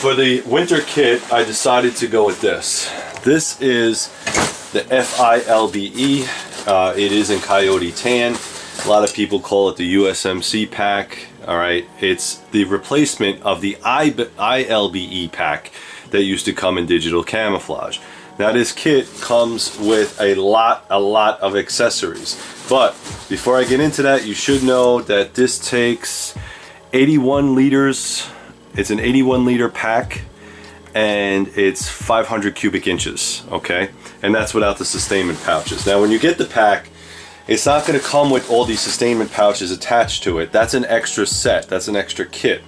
for the winter kit, I decided to go with this. This is the FILBE. It is in Coyote Tan. A lot of people call it the USMC pack. All right, it's the replacement of the ILBE pack that used to come in digital camouflage. Now this kit comes with a lot of accessories. But before I get into that, you should know that this takes 81 liters. It's an 81 liter pack, and it's 500 cubic inches, okay? And that's without the sustainment pouches. Now when you get the pack, it's not going to come with all these sustainment pouches attached to it. That's an extra set, that's an extra kit.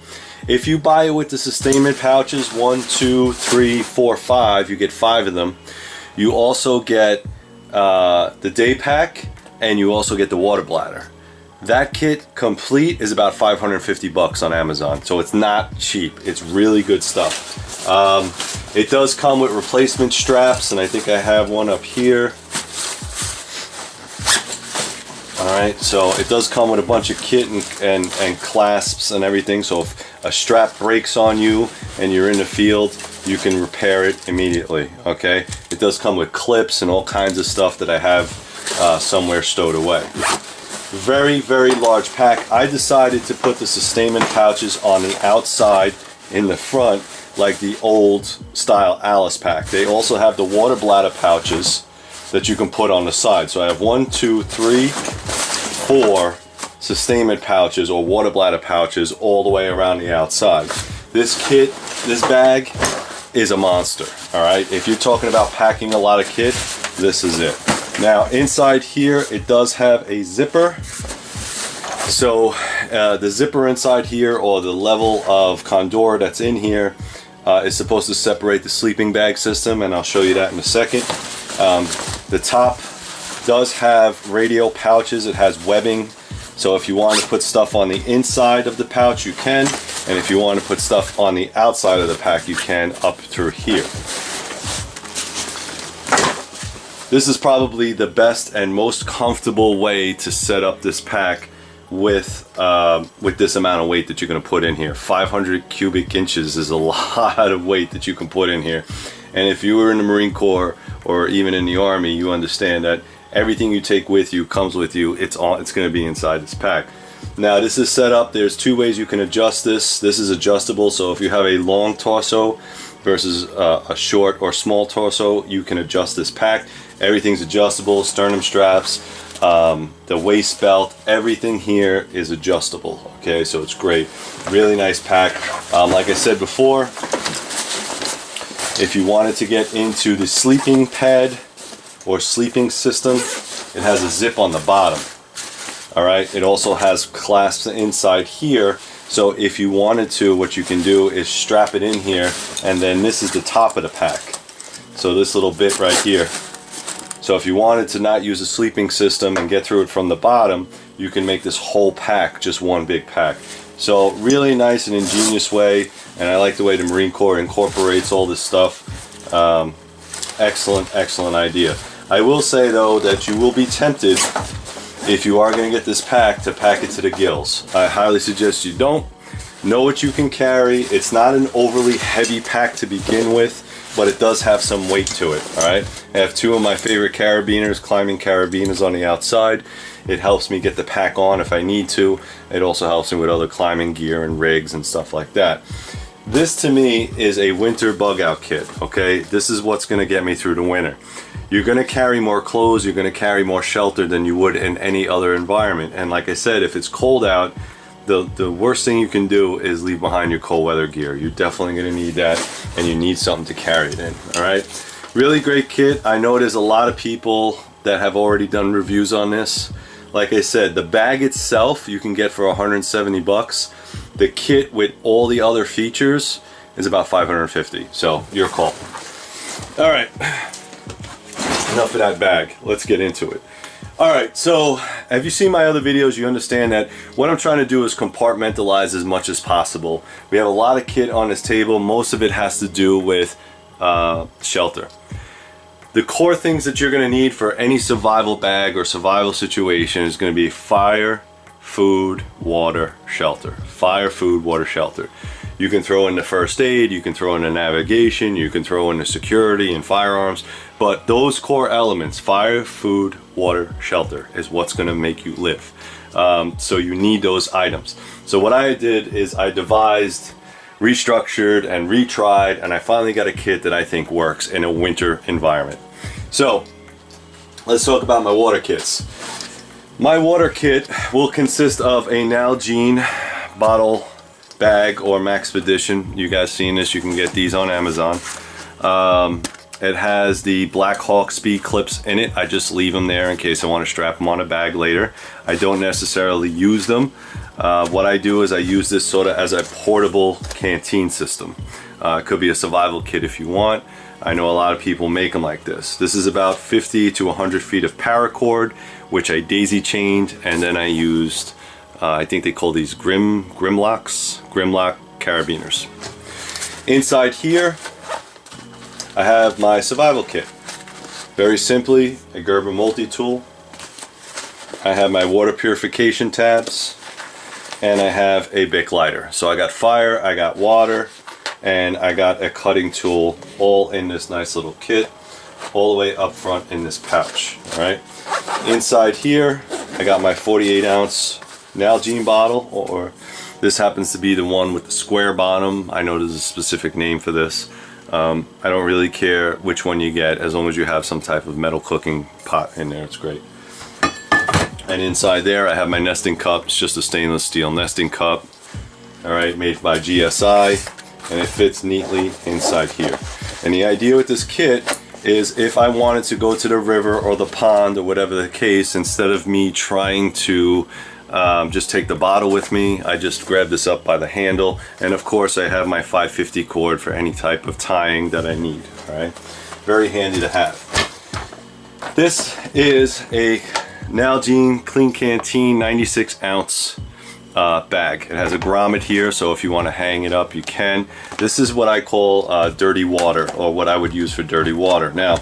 If you buy it with the sustainment pouches, 1, 2, 3, 4, 5, you get 5 of them. You also get the day pack, and you also get the water bladder. That kit complete is about 550 bucks on Amazon, so it's not cheap. It's really good stuff. It does come with replacement straps, and I think I have one up here. Alright, so it does come with a bunch of kit and clasps and everything, so if a strap breaks on you and you're in the field, you can repair it immediately, okay? It does come with clips and all kinds of stuff that I have somewhere stowed away. Very large pack. I decided to put the sustainment pouches on the outside in the front like the old style Alice pack. They also have the water bladder pouches that you can put on the side. So I have 1, 2, 3, 4 sustainment pouches or water bladder pouches all the way around the outside. This kit, this bag is a monster, all right? If you're talking about packing a lot of kit, this is it. Now inside here, it does have a zipper. So the zipper inside here, or the level of condor that's in here, is supposed to separate the sleeping bag system, and I'll show you that in a second. The top does have radial pouches. It has webbing, so if you want to put stuff on the inside of the pouch, you can, and if you want to put stuff on the outside of the pack, you can up through here. This is probably the best and most comfortable way to set up this pack with this amount of weight that you're going to put in here. 500 cubic inches is a lot of weight that you can put in here. And if you were in the Marine Corps or even in the Army, you understand that everything you take with you comes with you. It's going to be inside this pack. Now this is set up. There's 2 ways you can adjust this. This is adjustable, so if you have a long torso versus a short or small torso, you can adjust this pack. Everything's adjustable. Sternum straps, the waist belt, everything here is adjustable. Okay, so it's great. Really nice pack. Like I said before, if you wanted to get into the sleeping pad or sleeping system, it has a zip on the bottom. All right, it also has clasps inside here, so if you wanted to, what you can do is strap it in here, and then this is the top of the pack, so this little bit right here. So if you wanted to not use a sleeping system and get through it from the bottom, you can make this whole pack just one big pack. So really nice and ingenious way, and I like the way the Marine Corps incorporates all this stuff. Excellent idea. I will say though that you will be tempted, if you are going to get this pack, to pack it to the gills. I highly suggest you don't. Know what you can carry. It's not an overly heavy pack to begin with, but it does have some weight to it. All right, I have 2 of my favorite carabiners, climbing carabiners on the outside. It helps me get the pack on if I need to. It also helps me with other climbing gear and rigs and stuff like that. This to me is a winter bug out kit, okay? This is what's gonna get me through the winter. You're gonna carry more clothes, you're gonna carry more shelter than you would in any other environment. And like I said, if it's cold out, the worst thing you can do is leave behind your cold weather gear. You're definitely gonna need that, and you need something to carry it in, all right? Really great kit. I know there's a lot of people that have already done reviews on this. Like I said, the bag itself you can get for 170 bucks. The kit with all the other features is about 550, so your call. All right, enough of that bag. Let's get into it. All right, so have you seen my other videos? You understand that what I'm trying to do is compartmentalize as much as possible. We have a lot of kit on this table. Most of it has to do with shelter. The core things that you're going to need for any survival bag or survival situation is going to be fire, food, water, shelter. Fire, food, water, shelter. You can throw in the first aid, you can throw in the navigation, you can throw in the security and firearms, but those core elements, fire, food, water, shelter, is what's going to make you live. So you need those items. So what I did is I devised, restructured, and retried, and I finally got a kit that I think works in a winter environment. So let's talk about my water kits. My water kit will consist of a Nalgene bottle bag or Maxpedition. You guys seen this, you can get these on Amazon. It has the Black Hawk speed clips in it. I just leave them there in case I want to strap them on a bag later. I don't necessarily use them. What I do is I use this sort of as a portable canteen system. It could be a survival kit if you want. I know a lot of people make them like this. This is about 50 to 100 feet of paracord, which I daisy chained, and then I used, I think they call these Grimlock carabiners. Inside here, I have my survival kit. Very simply, a Gerber multi-tool. I have my water purification tabs, and I have a Bic lighter. So I got fire, I got water, and I got a cutting tool, all in this nice little kit, all the way up front in this pouch. All right. Inside here, I got my 48 ounce Nalgene bottle, or this happens to be the one with the square bottom. I know there's a specific name for this. I don't really care which one you get, as long as you have some type of metal cooking pot in there. It's great. And inside there I have my nesting cup. It's just a stainless steel nesting cup, all right, made by GSI, and it fits neatly inside here. And the idea with this kit is, if I wanted to go to the river or the pond or whatever the case, instead of me trying to just take the bottle with me, I just grab this up by the handle, and of course I have my 550 cord for any type of tying that I need. All right, very handy to have. This is a Nalgene Clean Canteen 96 ounce bag. It has a grommet here, so if you want to hang it up, you can. This is what I call dirty water, or what I would use for dirty water. Now,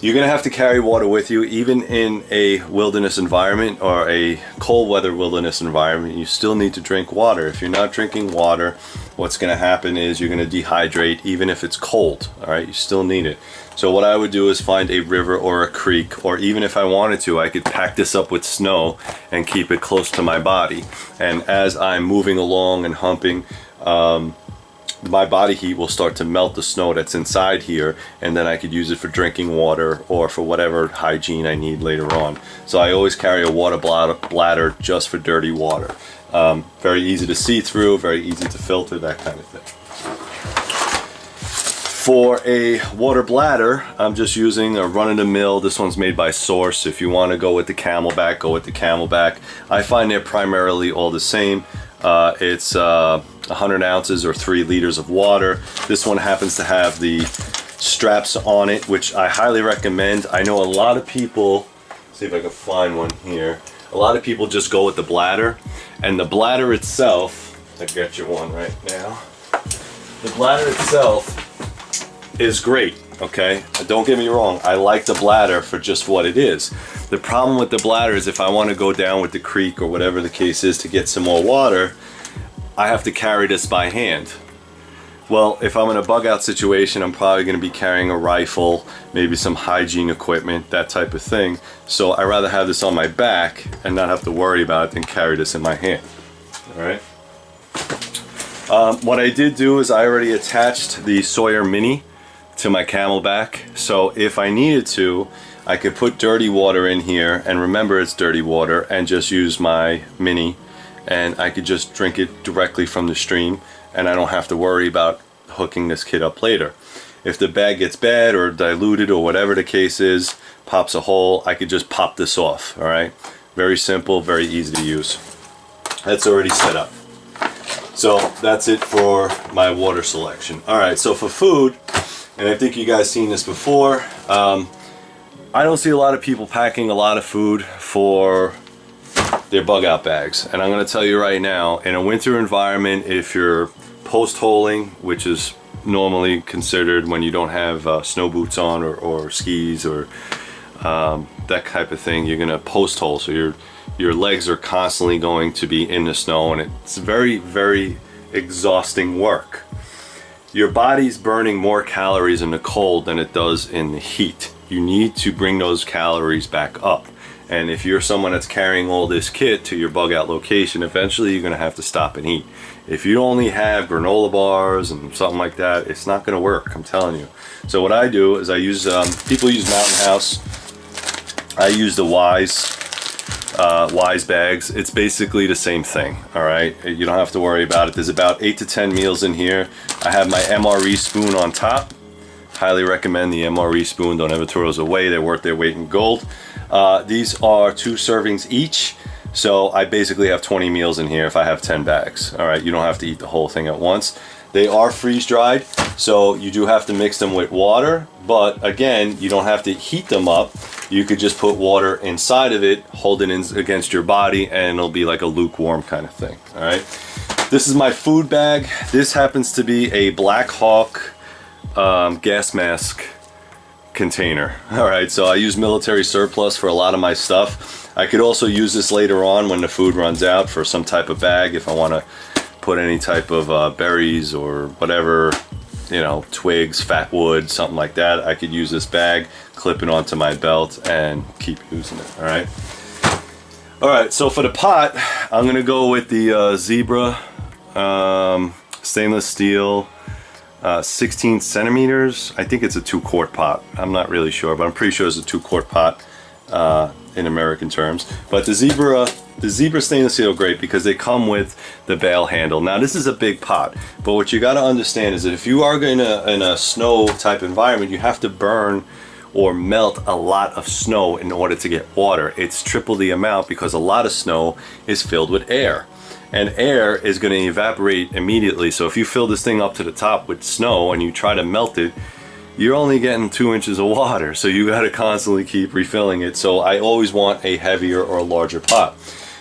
you're going to have to carry water with you, even in a wilderness environment or a cold weather wilderness environment. You still need to drink water. If you're not drinking water, what's going to happen is you're going to dehydrate, even if it's cold. All right, you still need it. So what I would do is find a river or a creek, or even if I wanted to, I could pack this up with snow and keep it close to my body. And as I'm moving along and humping, my body heat will start to melt the snow that's inside here, and then I could use it for drinking water or for whatever hygiene I need later on. So I always carry a water bladder just for dirty water. Very easy to see through, very easy to filter, that kind of thing. For a water bladder, I'm just using a run-of-the-mill. This one's made by Source. If you want to go with the Camelback, go with the Camelback. I find they're primarily all the same. It's 100 ounces or 3 liters of water. This one happens to have the straps on it, which I highly recommend. I know a lot of people, see if I can find one here. A lot of people just go with the bladder, and the bladder itself, I got you one right now. The bladder itself is great, okay? Don't get me wrong, I like the bladder for just what it is. The problem with the bladder is, if I want to go down with the creek or whatever the case is to get some more water, I have to carry this by hand. Well, if I'm in a bug out situation, I'm probably going to be carrying a rifle, maybe some hygiene equipment, that type of thing. So I rather have this on my back and not have to worry about it than carry this in my hand. All right. What I did do is I already attached the Sawyer Mini to my Camelback. So if I needed to, I could put dirty water in here, and remember it's dirty water, and just use my Mini, and I could just drink it directly from the stream, and I don't have to worry about hooking this kit up later. If the bag gets bad or diluted or whatever the case is, pops a hole, I could just pop this off. All right, very simple, very easy to use. That's already set up. So that's it for my water selection. All right, so for food, and I think you guys seen this before, I don't see a lot of people packing a lot of food for their bug out bags. And I'm going to tell you right now, in a winter environment, if you're post-holing, which is normally considered when you don't have snow boots on or skis or that type of thing, you're going to post-hole. So your legs are constantly going to be in the snow, and it's very, very exhausting work. Your body's burning more calories in the cold than it does in the heat. You need to bring those calories back up. And if you're someone that's carrying all this kit to your bug out location, eventually you're gonna have to stop and eat. If you only have granola bars and something like that, it's not gonna work, I'm telling you. So what I do is I use, people use Mountain House. I use the Wise bags. It's basically the same thing, all right? You don't have to worry about it. There's about 8 to 10 meals in here. I have my MRE spoon on top. Highly recommend the MRE spoon. Don't ever throw those away. They're worth their weight in gold. These are 2 servings each. So I basically have 20 meals in here if I have 10 bags. All right, you don't have to eat the whole thing at once. They are freeze dried, so you do have to mix them with water, but again, you don't have to heat them up. You could just put water inside of it, hold it in against your body, and it'll be like a lukewarm kind of thing. All right, this is my food bag. This happens to be a Black Hawk gas mask container. All right, so I use military surplus for a lot of my stuff. I could also use this later on when the food runs out for some type of bag if I want to put any type of berries or whatever, you know, twigs, fat wood, something like that. I could use this bag, clip it onto my belt, and keep using it. All right, so for the pot, I'm gonna go with the Zebra stainless steel 16 centimeters. I think it's a 2-quart pot. I'm not really sure, but I'm pretty sure it's a 2-quart pot in American terms. But the Zebra stainless steel are great because they come with the bail handle. Now this is a big pot, but what you got to understand is that if you are in a snow type environment, you have to burn or melt a lot of snow in order to get water. It's triple the amount because a lot of snow is filled with air, and air is going to evaporate immediately. So if you fill this thing up to the top with snow and you try to melt it, you're only getting 2 inches of water, so you got to constantly keep refilling it. So I always want a heavier or a larger pot.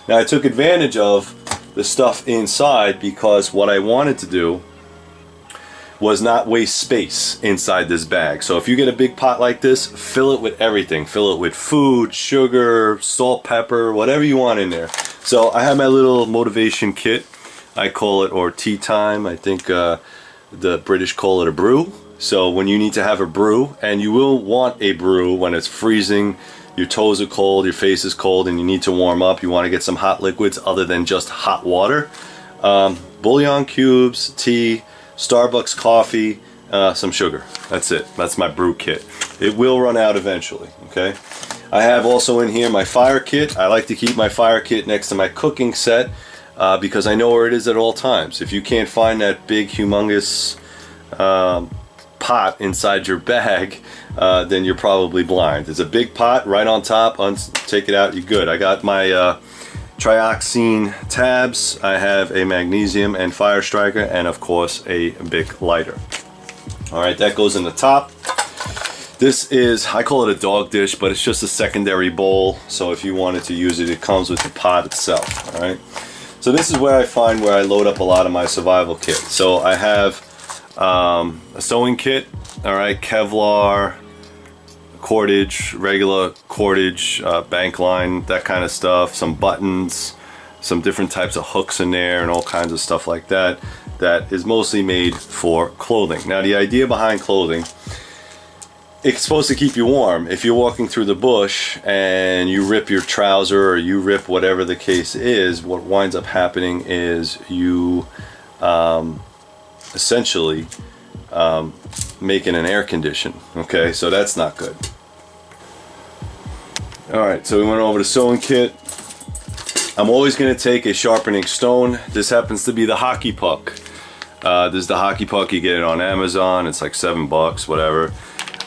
Now I took advantage of the stuff inside because what I wanted to do was not waste space inside this bag. So if you get a big pot like this, fill it with everything. Fill it with food, sugar, salt, pepper, whatever you want in there. So I have my little motivation kit. I call it, or tea time. I think the British call it a brew. So when you need to have a brew, and you will want a brew when it's freezing, your toes are cold, your face is cold, and you need to warm up, you want to get some hot liquids other than just hot water. Bouillon cubes, tea, Starbucks coffee, some sugar. That's it. That's my brew kit. It will run out eventually, okay? I have also in here my fire kit. I like to keep my fire kit next to my cooking set because I know where it is at all times. If you can't find that big, humongous pot inside your bag, then you're probably blind. There's a big pot right on top. Take it out, you're good. I got my trioxane tabs. I have a magnesium and fire striker, and of course a big lighter. All right, that goes in the top. This is, I call it a dog dish, but it's just a secondary bowl. So if you wanted to use it, it comes with the pot itself. All right. So this is where I load up a lot of my survival kit. So I have a sewing kit. All right, Kevlar, cordage, regular cordage, bank line, that kind of stuff, some buttons, some different types of hooks in there, and all kinds of stuff like that. That is mostly made for clothing. Now the idea behind clothing, it's supposed to keep you warm. If you're walking through the bush and you rip your trouser or you rip whatever the case is, what winds up happening is you essentially making an air condition. Okay, so that's not good. Alright, so we went over the sewing kit. I'm always going to take a sharpening stone. This happens to be the hockey puck. This is the hockey puck. You get it on Amazon. It's like $7, whatever.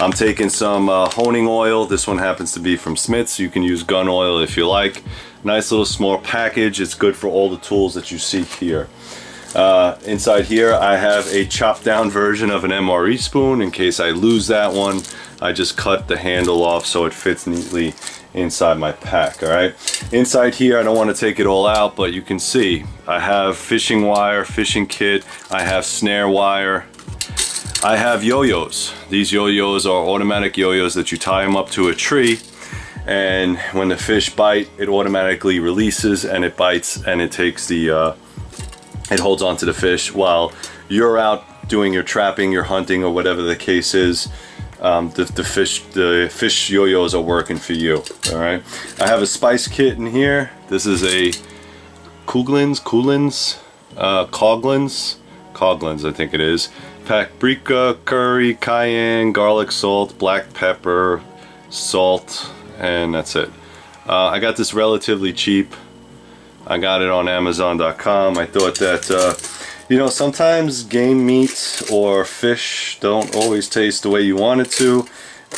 I'm taking some honing oil. This one happens to be from Smith's. You can use gun oil if you like. Nice little small package. It's good for all the tools that you see here. Inside here I have a chopped down version of an MRE spoon. In case I lose that one, I just cut the handle off so it fits neatly inside my pack. All right, inside here I don't want to take it all out, but you can see I have fishing wire, fishing kit, I have snare wire, I have yo-yos. These yo-yos are automatic yo-yos that you tie them up to a tree, and when the fish bite, it automatically releases and it bites, and it takes the It holds onto the fish while you're out doing your trapping, your hunting, or whatever the case is. The fish yo-yos are working for you. All right. I have a spice kit in here. This is a Coglins, I think it is. Paprika, curry, cayenne, garlic, salt, black pepper, salt, and that's it. I got this relatively cheap. I got it on Amazon.com. I thought that, you know, sometimes game meat or fish don't always taste the way you want it to,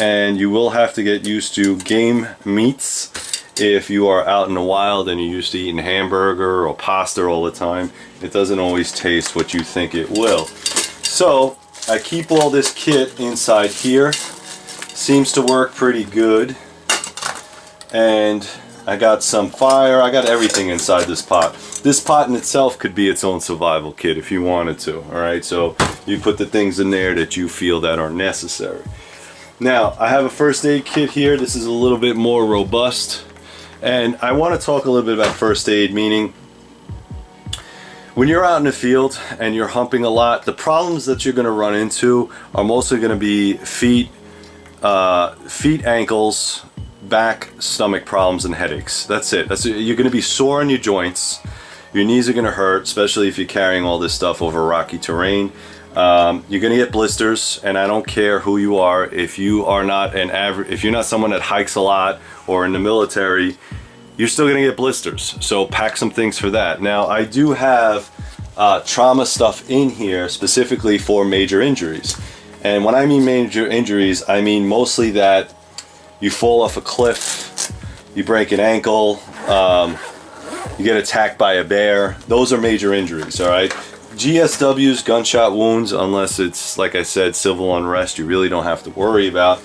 and you will have to get used to game meats if you are out in the wild and you're used to eating hamburger or pasta all the time. It doesn't always taste what you think it will. So I keep all this kit inside here. Seems to work pretty good. And I got some fire. I got everything inside this pot. This pot in itself could be its own survival kit if you wanted to. All right, so you put the things in there that you feel that are necessary. Now I have a first aid kit here. This is a little bit more robust, and I want to talk a little bit about first aid, meaning when you're out in the field and you're humping a lot, the problems that you're going to run into are mostly going to be feet, ankles, back, stomach problems, and headaches. That's it. You're going to be sore in your joints. Your knees are going to hurt, especially if you're carrying all this stuff over rocky terrain. You're going to get blisters, and I don't care who you are. If you are not if you're not someone that hikes a lot or in the military, you're still going to get blisters. So pack some things for that. Now I do have trauma stuff in here specifically for major injuries. And when I mean major injuries, I mean mostly that you fall off a cliff, you break an ankle, you get attacked by a bear. Those are major injuries, all right? GSWs, gunshot wounds, unless it's, like I said, civil unrest, you really don't have to worry about.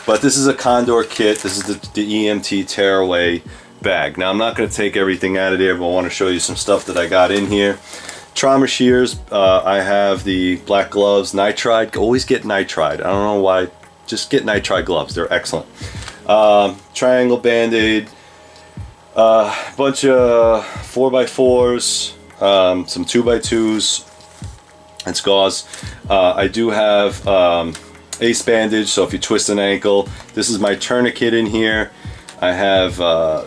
But this is a Condor kit. This is the EMT tearaway bag. Now I'm not going to take everything out of there, but I want to show you some stuff that I got in here. Trauma shears. I have the black gloves, nitride. Always get nitride. I don't know why. Just get nitride gloves. They're excellent. Triangle band-aid. Bunch of 4x4s. Some 2x2s and gauze. I do have ace bandage, so if you twist an ankle. This is my tourniquet in here. I have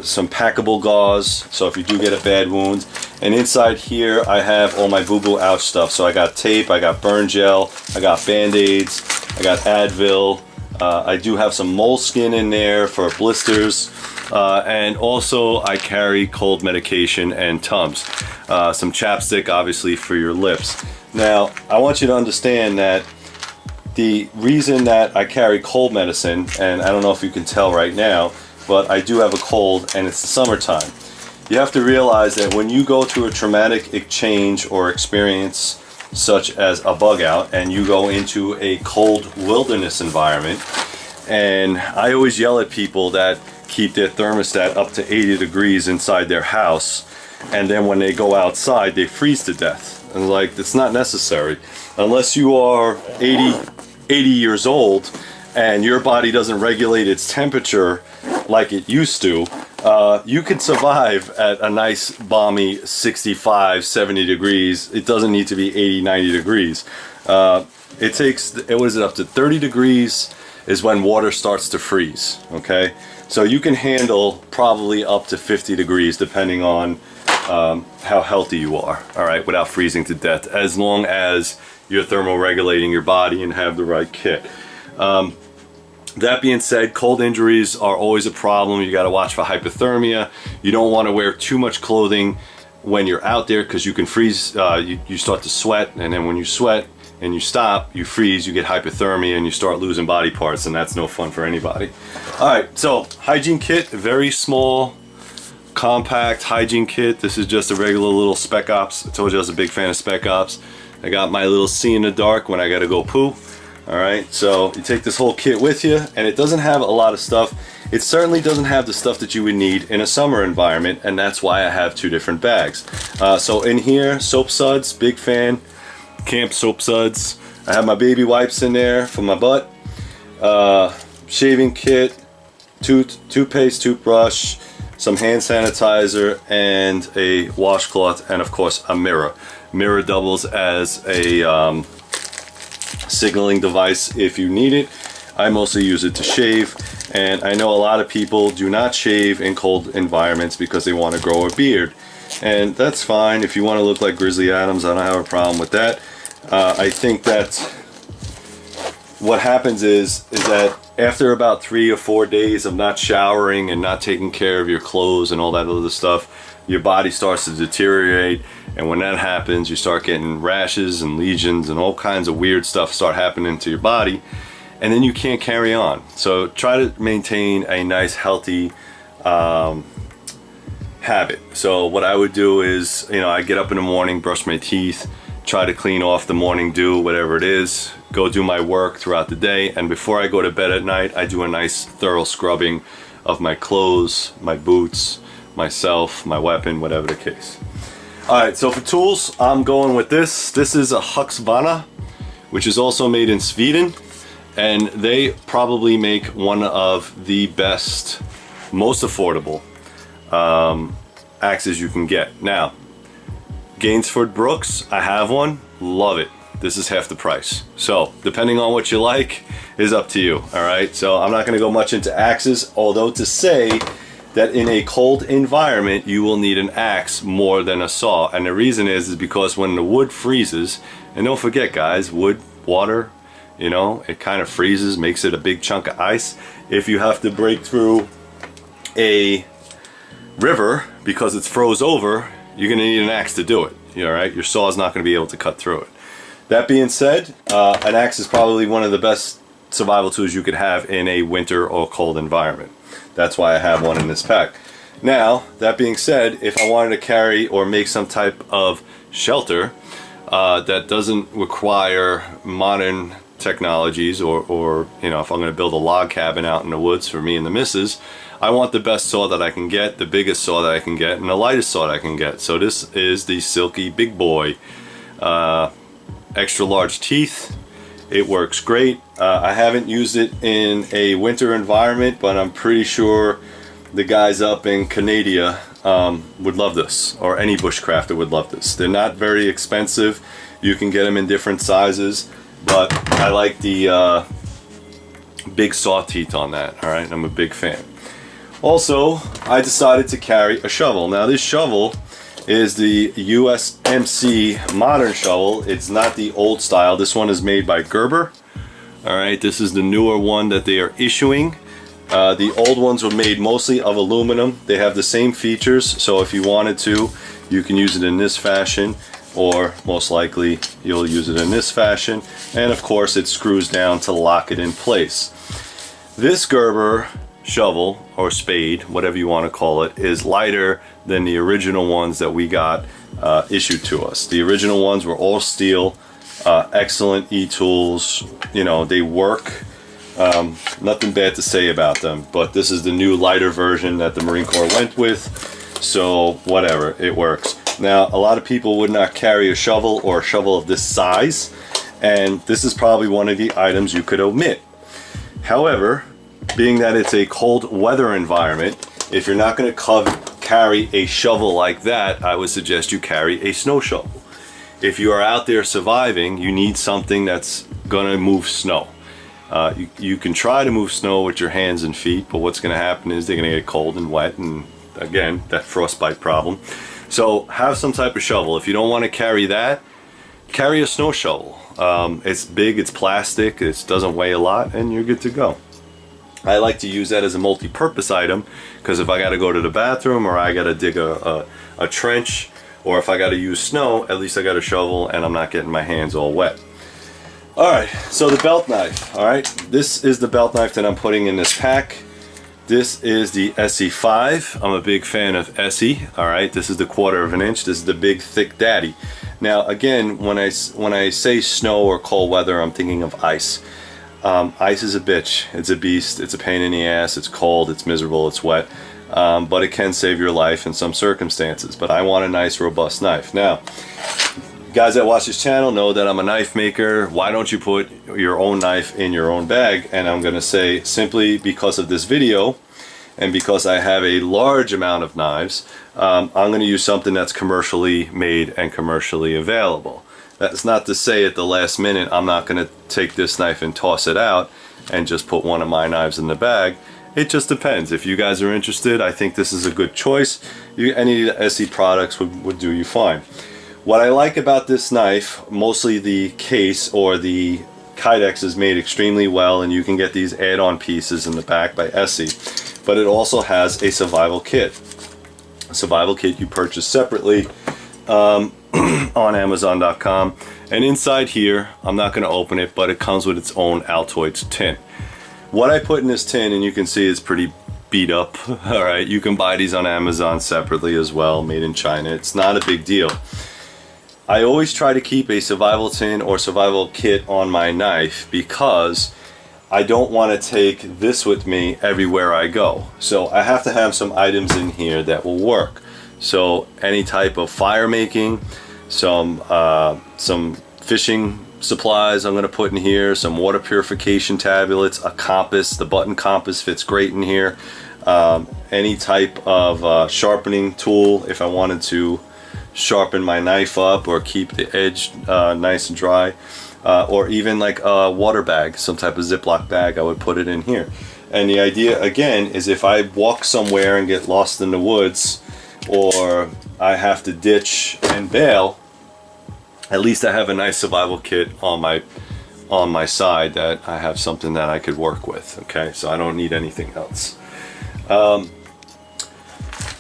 some packable gauze, so if you do get a bad wound. And inside here I have all my boo-boo ouch stuff. So I got tape, I got burn gel, I got band-aids, I got Advil. I do have some moleskin in there for blisters. And also I carry cold medication and Tums. Some chapstick obviously for your lips. Now I want you to understand that the reason that I carry cold medicine, and I don't know if you can tell right now, but I do have a cold and it's the summertime. You have to realize that when you go through a traumatic exchange or experience such as a bug out and you go into a cold wilderness environment, and I always yell at people that keep their thermostat up to 80 degrees inside their house, and then when they go outside they freeze to death. And like, it's not necessary unless you are 80 years old and your body doesn't regulate its temperature like it used to. You could survive at a nice balmy 65-70 degrees. It doesn't need to be 80-90 degrees. It takes, what is it, up to 30 degrees is when water starts to freeze. Okay, so you can handle probably up to 50 degrees depending on how healthy you are, all right, without freezing to death, as long as you're thermoregulating your body and have the right kit. That being said, cold injuries are always a problem. You got to watch for hypothermia. You don't want to wear too much clothing when you're out there because you can freeze. You start to sweat, and then when you sweat and you stop, you freeze, you get hypothermia, and you start losing body parts, and that's no fun for anybody. All right, so hygiene kit, very small, compact hygiene kit. This is just a regular little Spec Ops. I told you I was a big fan of Spec Ops. I got my little see in the dark when I got to go poo. All right, so you take this whole kit with you, and it doesn't have a lot of stuff. It certainly doesn't have the stuff that you would need in a summer environment, and that's why I have two different bags. So in here, soap suds, big fan, camp soap suds. I have my baby wipes in there for my butt, shaving kit, toothpaste, toothbrush, some hand sanitizer, and a washcloth, and of course a mirror. Mirror doubles as a signaling device if you need it. I mostly use it to shave, and I know a lot of people do not shave in cold environments because they want to grow a beard, and that's fine. If you want to look like Grizzly Adams, I don't have a problem with that. I think that what happens is that after about 3 or 4 days of not showering and not taking care of your clothes and all that other stuff, your body starts to deteriorate, and when that happens, you start getting rashes and lesions and all kinds of weird stuff start happening to your body, and then you can't carry on. So try to maintain a nice healthy habit. So what I would do is, you know, I get up in the morning, brush my teeth, try to clean off the morning dew, whatever it is, go do my work throughout the day, and before I go to bed at night, I do a nice thorough scrubbing of my clothes, my boots, myself, my weapon, whatever the case. Alright, so for tools, I'm going with this. This is a Husqvarna, which is also made in Sweden, and they probably make one of the best, most affordable axes you can get. Now, Gainsford Brooks, I have one, love it. This is half the price. So depending on what you like is up to you. All right, so I'm not going to go much into axes, although to say that in a cold environment you will need an axe more than a saw, and the reason is because when the wood freezes, and don't forget guys, wood, water, you know, it kind of freezes, makes it a big chunk of ice. If you have to break through a river because it's froze over, you're going to need an axe to do it. All right, your saw is not going to be able to cut through it. That being said, an axe is probably one of the best survival tools you could have in a winter or cold environment. That's why I have one in this pack. Now, that being said, if I wanted to carry or make some type of shelter that doesn't require modern technologies, or you know, if I'm going to build a log cabin out in the woods for me and the missus, I want the best saw that I can get, the biggest saw that I can get, and the lightest saw that I can get. So this is the Silky Big Boy, extra large teeth. It works great. I haven't used it in a winter environment, but I'm pretty sure the guys up in Canada would love this, or any bushcrafter would love this. They're not very expensive. You can get them in different sizes, but I like the big saw teeth on that. All right, I'm a big fan. Also, I decided to carry a shovel. Now this shovel is the USMC modern shovel. It's not the old style. This one is made by Gerber. All right, this is the newer one that they are issuing. The old ones were made mostly of aluminum. They have the same features, so if you wanted to, you can use it in this fashion, or most likely you'll use it in this fashion, and of course it screws down to lock it in place. This Gerber shovel or spade, whatever you want to call it, is lighter than the original ones that we got issued to us. The original ones were all steel, excellent e-tools, you know, they work. Nothing bad to say about them, but this is the new lighter version that the Marine Corps went with, so whatever, it works. Now, a lot of people would not carry a shovel or a shovel of this size, and this is probably one of the items you could omit. However, being that it's a cold weather environment, if you're not going to carry a shovel like that, I would suggest you carry a snow shovel. If you are out there surviving, you need something that's going to move snow. You can try to move snow with your hands and feet, but what's going to happen is they're going to get cold and wet, and again, that frostbite problem. So have some type of shovel. If you don't want to carry that, carry a snow shovel. It's big, it's plastic, it doesn't weigh a lot, and you're good to go. I like to use that as a multi-purpose item, because if I got to go to the bathroom, or I got to dig a trench, or if I got to use snow, at least I got a shovel and I'm not getting my hands all wet. Alright, so the belt knife. Alright, this is the belt knife that I'm putting in this pack. This is the SE5. I'm a big fan of SE. Alright, this is the 1/4 of an inch. This is the big thick daddy. Now again, when I say snow or cold weather, I'm thinking of ice. Ice is a bitch. It's a beast. It's a pain in the ass. It's cold. It's miserable. It's wet. But it can save your life in some circumstances. But I want a nice, robust knife. Now, guys that watch this channel know that I'm a knife maker. Why don't you put your own knife in your own bag? And I'm going to say, simply because of this video, and because I have a large amount of knives, I'm going to use something that's commercially made and commercially available. That's not to say at the last minute I'm not going to take this knife and toss it out and just put one of my knives in the bag. It just depends. If you guys are interested, I think this is a good choice. Any of the SE products would do you fine. What I like about this knife, mostly the case or the Kydex is made extremely well, and you can get these add-on pieces in the back by SE. But it also has a survival kit. A survival kit you purchase separately on Amazon.com. And inside here, I'm not going to open it, but it comes with its own Altoids tin. What I put in this tin, and you can see it's pretty beat up. All right, you can buy these on Amazon separately as well, made in China. It's not a big deal. I always try to keep a survival tin or survival kit on my knife because I don't want to take this with me everywhere I go. So I have to have some items in here that will work. So any type of fire making, some fishing supplies I'm going to put in here, some water purification tablets, a compass. The button compass fits great in here. Any type of sharpening tool if I wanted to sharpen my knife up or keep the edge nice and dry, or even like a water bag, some type of Ziploc bag, I would put it in here. And the idea again is if I walk somewhere and get lost in the woods, or I have to ditch and bail, at least I have a nice survival kit on my side that I have something that I could work with. Okay, so I don't need anything else.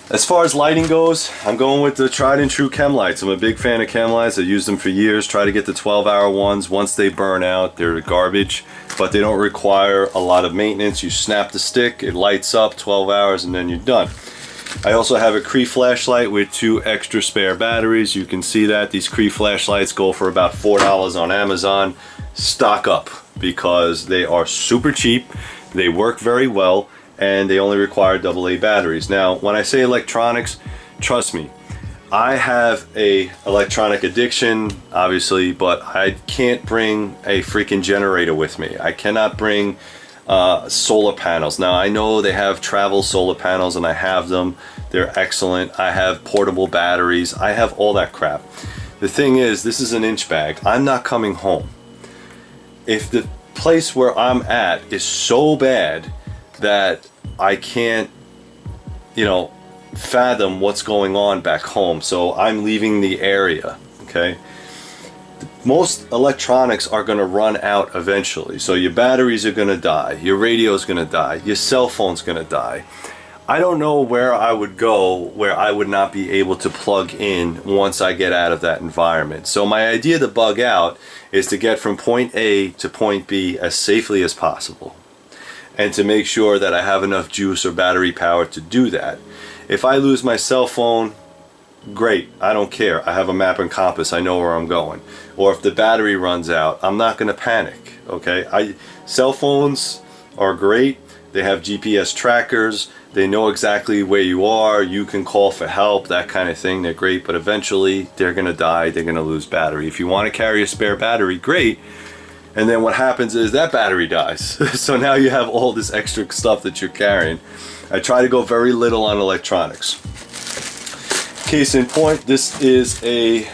As far as lighting goes, I'm going with the tried and true chem lights. I'm a big fan of chem lights. I've used them for years. Try to get the 12-hour ones. Once they burn out, they're garbage, but they don't require a lot of maintenance. You snap the stick, it lights up 12 hours, and then you're done. I also have a Cree flashlight with 2 extra spare batteries. You can see that these Cree flashlights go for about $4 on Amazon. Stock up because they are super cheap. They work very well, and they only require AA batteries. Now, when I say electronics, trust me, I have a electronic addiction, obviously, but I can't bring a freaking generator with me. I cannot bring solar panels. Now, I know they have travel solar panels, and I have them. They're excellent. I have portable batteries. I have all that crap. The thing is, this is an inch bag. I'm not coming home. If the place where I'm at is so bad that I can't, fathom what's going on back home, so I'm leaving the area, okay? Most electronics are going to run out eventually, so your batteries are going to die, your radio is going to die, your cell phone's going to die. I don't know where I would go where I would not be able to plug in once I get out of that environment. So my idea to bug out is to get from point A to point B as safely as possible, and to make sure that I have enough juice or battery power to do that. If I lose my cell phone, great, I don't care. I have a map and compass, I know where I'm going. Or if the battery runs out, I'm not going to panic, okay? Cell phones are great. They have GPS trackers. They know exactly where you are. You can call for help, that kind of thing. They're great, but eventually they're going to die. They're going to lose battery. If you want to carry a spare battery, great. And then what happens is that battery dies. So now you have all this extra stuff that you're carrying. I try to go very little on electronics. Case in point, this is a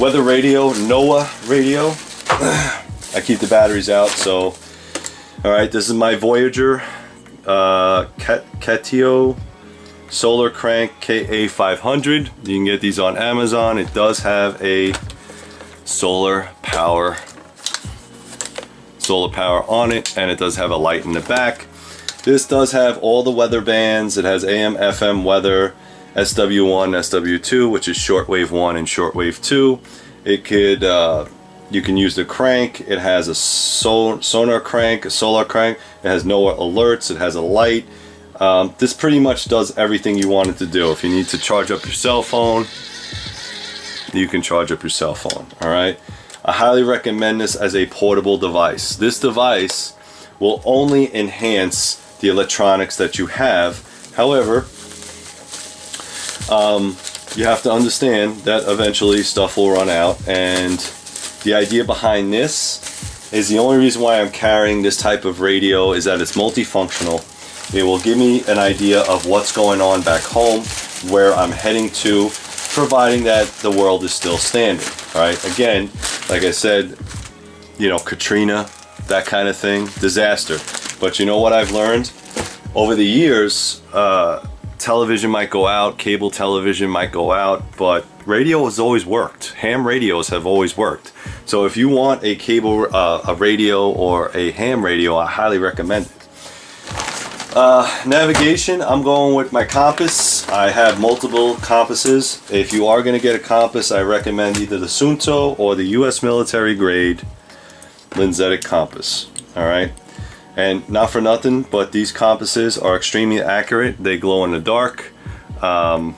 weather radio, NOAA radio. I keep the batteries out, so. Alright, this is my Voyager Catio Solar Crank KA500. You can get these on Amazon. It does have a solar power on it, and it does have a light in the back. This does have all the weather bands. It has AM, FM weather, SW1, SW2, which is shortwave 1 and shortwave 2. It could, you can use the crank. It has a sonar crank, a solar crank. It has no alerts. It has a light. This pretty much does everything you want it to do. If you need to charge up your cell phone, you can charge up your cell phone, all right? I highly recommend this as a portable device. This device will only enhance the electronics that you have. However, you have to understand that eventually stuff will run out, and the idea behind this is the only reason why I'm carrying this type of radio is that it's multifunctional. It will give me an idea of what's going on back home, where I'm heading to, providing that the world is still standing, right? Again, like I said, you know, Katrina, that kind of thing, disaster. But you know what I've learned? Over the years, television might go out, cable television might go out, but radio has always worked. Ham radios have always worked. So if you want a cable, a radio or a ham radio, I highly recommend it. Navigation, I'm going with my compass. I have multiple compasses. If you are going to get a compass, I recommend either the Sunto or the US military grade lensetic compass. All right. And not for nothing, but these compasses are extremely accurate. They glow in the dark. And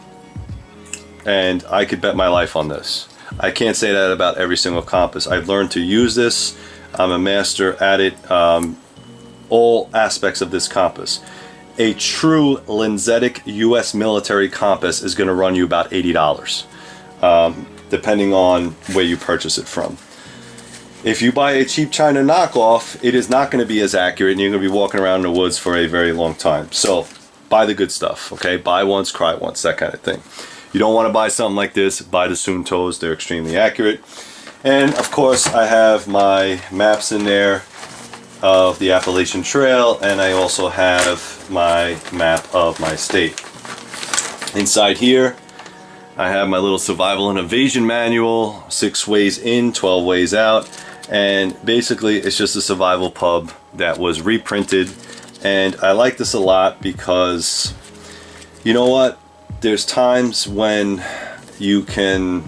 I could bet my life on this. I can't say that about every single compass. I've learned to use this. I'm a master at it. All aspects of this compass. A true lensetic US military compass is going to run you about $80, depending on where you purchase it from. If you buy a cheap China knockoff, it is not going to be as accurate, and you're going to be walking around in the woods for a very long time. So buy the good stuff, okay? Buy once, cry once, that kind of thing. You don't want to buy something like this, buy the Suntos. They're extremely accurate. And of course, I have my maps in there of the Appalachian Trail, and I also have my map of my state. Inside here, I have my little survival and evasion manual, 6 ways in, 12 ways out, and basically it's just a survival pub that was reprinted. And I like this a lot because, you know what, there's times when you can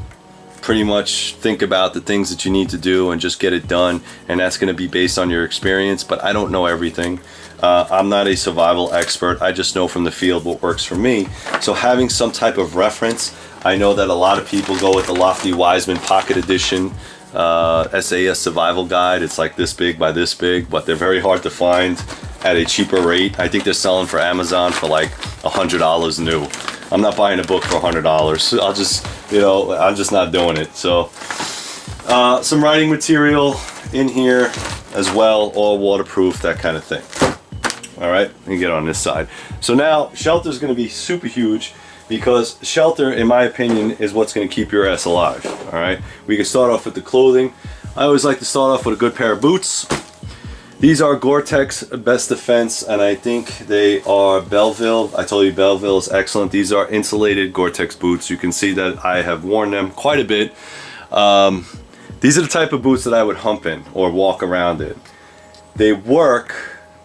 pretty much think about the things that you need to do and just get it done, and that's going to be based on your experience. But I don't know everything. I'm not a survival expert. I just know from the field what works for me. So having some type of reference, I know that a lot of people go with the Lofty Wiseman Pocket Edition SAS Survival Guide. It's like this big by this big, but they're very hard to find at a cheaper rate. I think they're selling for Amazon for like $100 new. I'm not buying a book for $100. I'll just, you know, I'm just not doing it. So some writing material in here as well, all waterproof, that kind of thing. All right, let me get on this side. So now shelter is going to be super huge, because shelter, in my opinion, is what's going to keep your ass alive. All right, we can start off with the clothing. I always like to start off with a good pair of boots. These are Gore-Tex Best Defense, and I think they are Belleville. I told you Belleville is excellent. These are insulated Gore-Tex boots. You can see that I have worn them quite a bit. These are the type of boots that I would hump in or walk around in. They work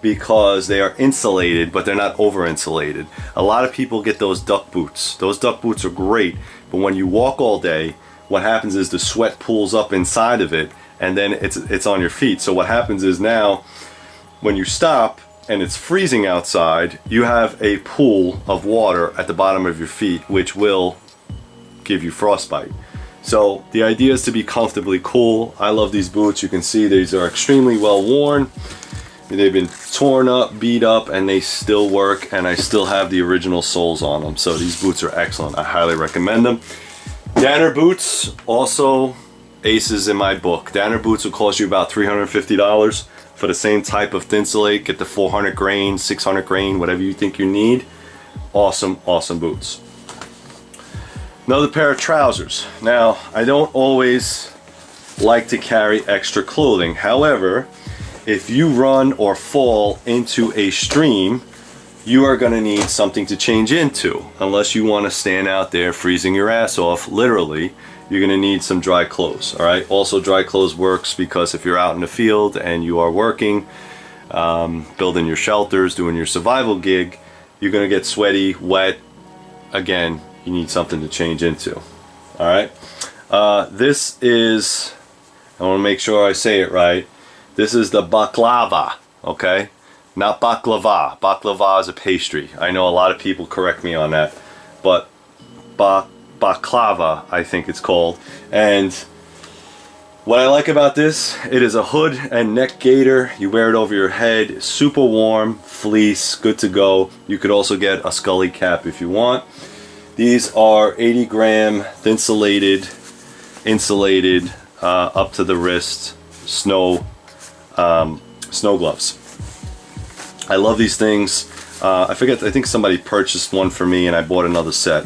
because they are insulated, but they're not over-insulated. A lot of people get those duck boots. Those duck boots are great, but when you walk all day, what happens is the sweat pools up inside of it, and then it's on your feet. So what happens is now, when you stop and it's freezing outside, you have a pool of water at the bottom of your feet, which will give you frostbite. So the idea is to be comfortably cool. I love these boots. You can see these are extremely well worn. They've been torn up, beat up, and they still work, and I still have the original soles on them. So these boots are excellent. I highly recommend them. Danner boots, also aces in my book. Danner boots will cost you about $350 for the same type of Thinsulate. Get the 400 grain, 600 grain, whatever you think you need. Awesome, awesome boots. Another pair of trousers. Now, I don't always like to carry extra clothing. However, if you run or fall into a stream, you are going to need something to change into. Unless you want to stand out there freezing your ass off, literally, you're going to need some dry clothes. All right. Also, dry clothes works because if you're out in the field and you are working, building your shelters, doing your survival gig, you're going to get sweaty, wet. Again, you need something to change into. All right. This is, I want to make sure I say it right. This is the baklava. Okay. Not baklava. Baklava is a pastry. I know a lot of people correct me on that, but baklava, I think it's called. And what I like about this, it is a hood and neck gaiter. You wear it over your head. Super warm, fleece, good to go. You could also get a Scully cap if you want. These are 80 gram Thinsulate, insulated, up to the wrist, snow gloves. I love these things. I forget, I think somebody purchased one for me and I bought another set.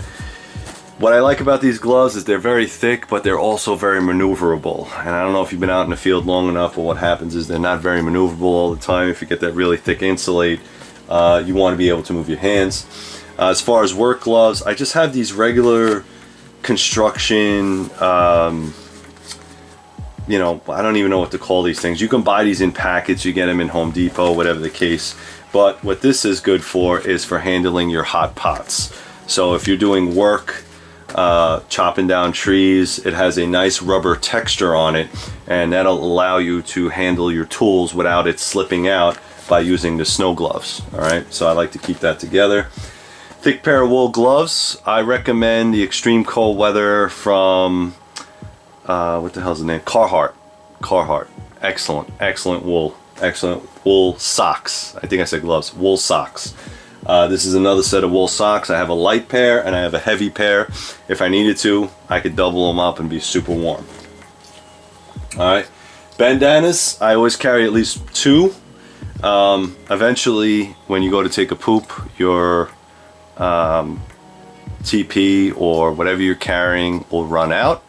What I like about these gloves is they're very thick, but they're also very maneuverable. And I don't know if you've been out in the field long enough, but what happens is they're not very maneuverable all the time. If you get that really thick insulate, you want to be able to move your hands. As far as work gloves, I just have these regular construction, you know, I don't even know what to call these things. You can buy these in packets, you get them in Home Depot, whatever the case. But what this is good for is for handling your hot pots. So if you're doing work, chopping down trees, it has a nice rubber texture on it, and that'll allow you to handle your tools without it slipping out by using the snow gloves. All right, so I like to keep that together. Thick pair of wool gloves. I recommend the extreme cold weather from what the hell's the name? Carhartt. Excellent wool socks. I think I said gloves. Wool socks. This is another set of wool socks. I have a light pair and I have a heavy pair. If I needed to, I could double them up and be super warm. Alright, bandanas. I always carry at least 2. Eventually, when you go to take a poop, your TP or whatever you're carrying will run out,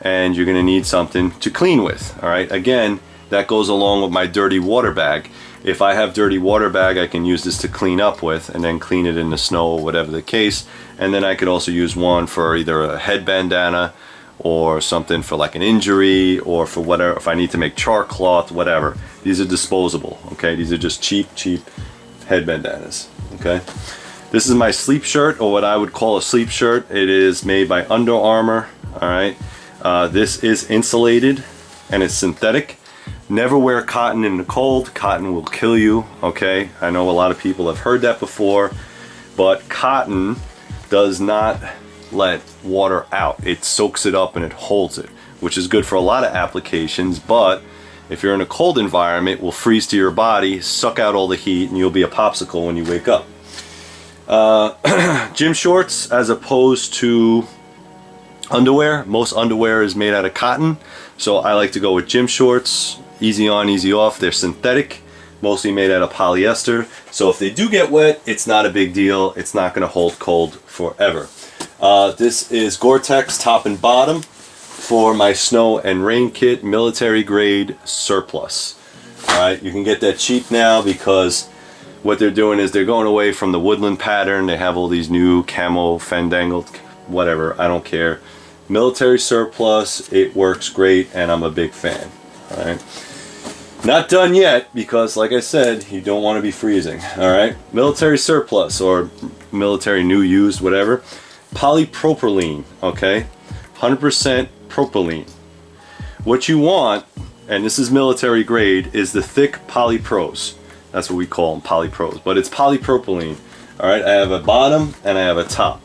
and you're going to need something to clean with. Alright, again, that goes along with my dirty water bag. If I have dirty water bag, I can use this to clean up with and then clean it in the snow or whatever the case. And then I could also use one for either a head bandana or something for like an injury, or for whatever, if I need to make char cloth, whatever. These are disposable, okay? These are just cheap head bandanas, okay? This is my sleep shirt, or what I would call a sleep shirt. It is made by Under Armour, all right? This is insulated and it's synthetic. Never wear cotton in the cold. Cotton will kill you, okay? I know a lot of people have heard that before, but cotton does not let water out. It soaks it up and it holds it, which is good for a lot of applications, but if you're in a cold environment, it will freeze to your body, suck out all the heat, and you'll be a popsicle when you wake up. Gym shorts as opposed to underwear. Most underwear is made out of cotton, so I like to go with gym shorts. Easy on, easy off. They're synthetic, mostly made out of polyester, so if they do get wet, it's not a big deal. It's not going to hold cold forever. This is Gore-Tex top and bottom for my snow and rain kit, military grade surplus. Alright, you can get that cheap now because what they're doing is they're going away from the woodland pattern. They have all these new camo, fandangled, whatever, I don't care. Military surplus, it works great and I'm a big fan. Alright, not done yet because like I said, you don't want to be freezing. Alright, military surplus or military new used, whatever. Polypropylene, okay, 100% propylene. What you want, and this is military grade, is the thick polypros. That's what we call them, polypros, but it's polypropylene. Alright, I have a bottom and I have a top.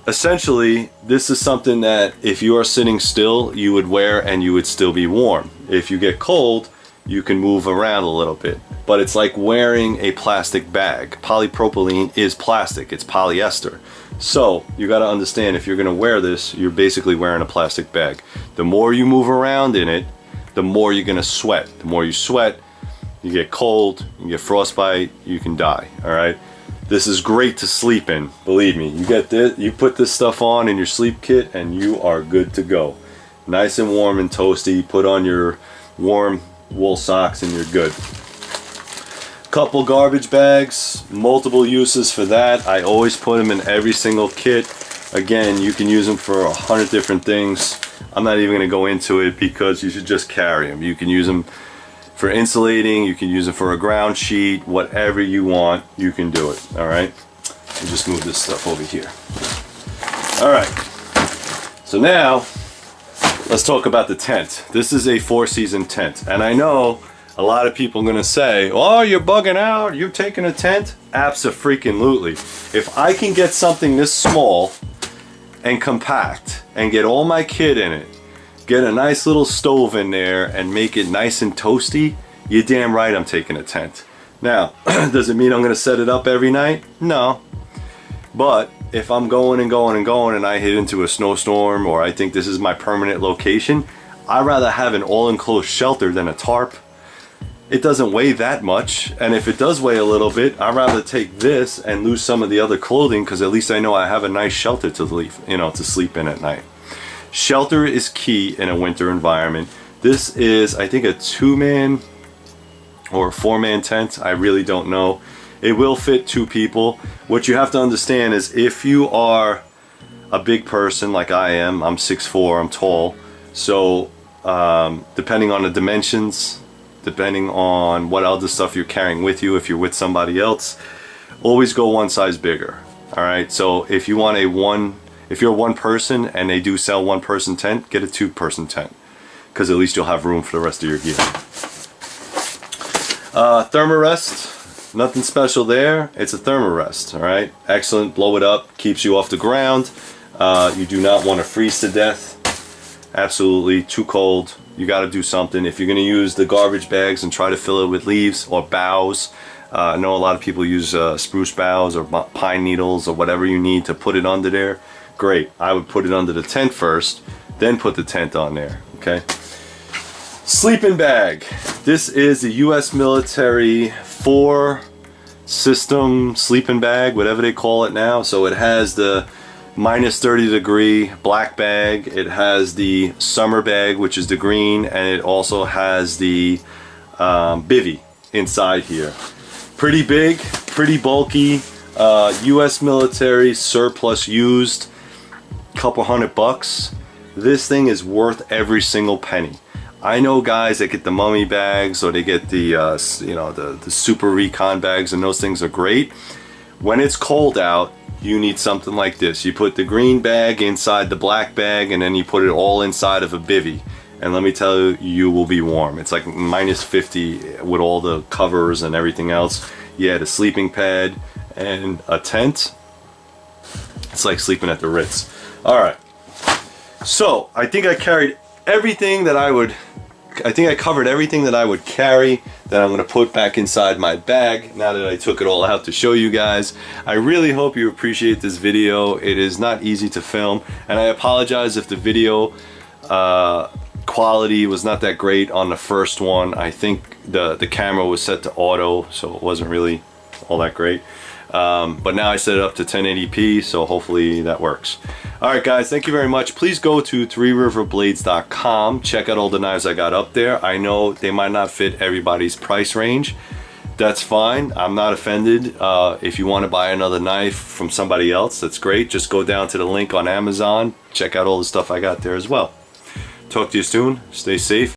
Essentially, this is something that if you are sitting still, you would wear and you would still be warm. If you get cold, you can move around a little bit. But it's like wearing a plastic bag. Polypropylene is plastic, it's polyester. So, you gotta understand, if you're gonna wear this, you're basically wearing a plastic bag. The more you move around in it, the more you're gonna sweat. The more you sweat, you get cold, you get frostbite, you can die, alright? This is great to sleep in, believe me. You get this, you put this stuff on in your sleep kit and you are good to go. Nice and warm and toasty. Put on your warm wool socks and you're good. Couple garbage bags, multiple uses for that. I always put them in every single kit. Again, you can use them for 100 different things. I'm not even going to go into it because you should just carry them. You can use them for insulating, you can use it for a ground sheet, whatever you want, you can do it. Alright, just move this stuff over here. Alright, so now let's talk about the tent. This is a 4-season tent, and I know a lot of people are going to say, oh, you're bugging out, you're taking a tent? Abso-freaking-lutely. If I can get something this small and compact and get all my kit in it, get a nice little stove in there and make it nice and toasty, you're damn right I'm taking a tent. Now, does it mean I'm going to set it up every night? No. But if I'm going and going and going and I hit into a snowstorm, or I think this is my permanent location, I'd rather have an all-enclosed shelter than a tarp. it doesn't weigh that much, and if it does weigh a little bit, I'd rather take this and lose some of the other clothing, because at least I know I have a nice shelter to leave, you know, to sleep in at night. Shelter is key in a winter environment. This is, I think, a 2-man or a 4-man tent. I really don't know. It will fit 2 people. What you have to understand is, if you are a big person like I am, I'm 6'4", I'm tall, so depending on the dimensions, depending on what other stuff you're carrying with you, if you're with somebody else, always go one size bigger. All right, so if you want if you're one person and they do sell 1-person tent, get a 2-person tent, because at least you'll have room for the rest of your gear. Thermarest, nothing special there. It's a Thermarest. All right, excellent. Blow it up, keeps you off the ground. You do not want to freeze to death. Absolutely too cold. You got to do something. If you're going to use the garbage bags and try to fill it with leaves or boughs, I know a lot of people use spruce boughs or pine needles or whatever you need to put it under there. Great. I would put it under the tent first, then put the tent on there. Okay. Sleeping bag. This is the U.S. military 4-system sleeping bag, whatever they call it now. So it has the -30-degree black bag, it has the summer bag, which is the green, and it also has the bivy inside here. Pretty big, pretty bulky, US military surplus used, couple $100. This thing is worth every single penny. I know guys that get the mummy bags, or they get the you know, the super recon bags, and those things are great. When it's cold out, you need something like this. You put the green bag inside the black bag, and then you put it all inside of a bivy. And let me tell you, you will be warm. It's like -50 with all the covers and everything else. You add a sleeping pad and a tent. It's like sleeping at the Ritz. All right. So I think I carried everything that I covered everything that I would carry, that I'm going to put back inside my bag now that I took it all out to show you guys. I really hope you appreciate this video. It is not easy to film, and I apologize if the video quality was not that great on the first one. I think the camera was set to auto, so it wasn't really all that great. But now I set it up to 1080p, so hopefully that works. Alright guys, thank you very much. Please go to threeriverblades.com. Check out all the knives I got up there. I know they might not fit everybody's price range. That's fine. I'm not offended. If you want to buy another knife from somebody else, that's great. Just go down to the link on Amazon. Check out all the stuff I got there as well. Talk to you soon. Stay safe.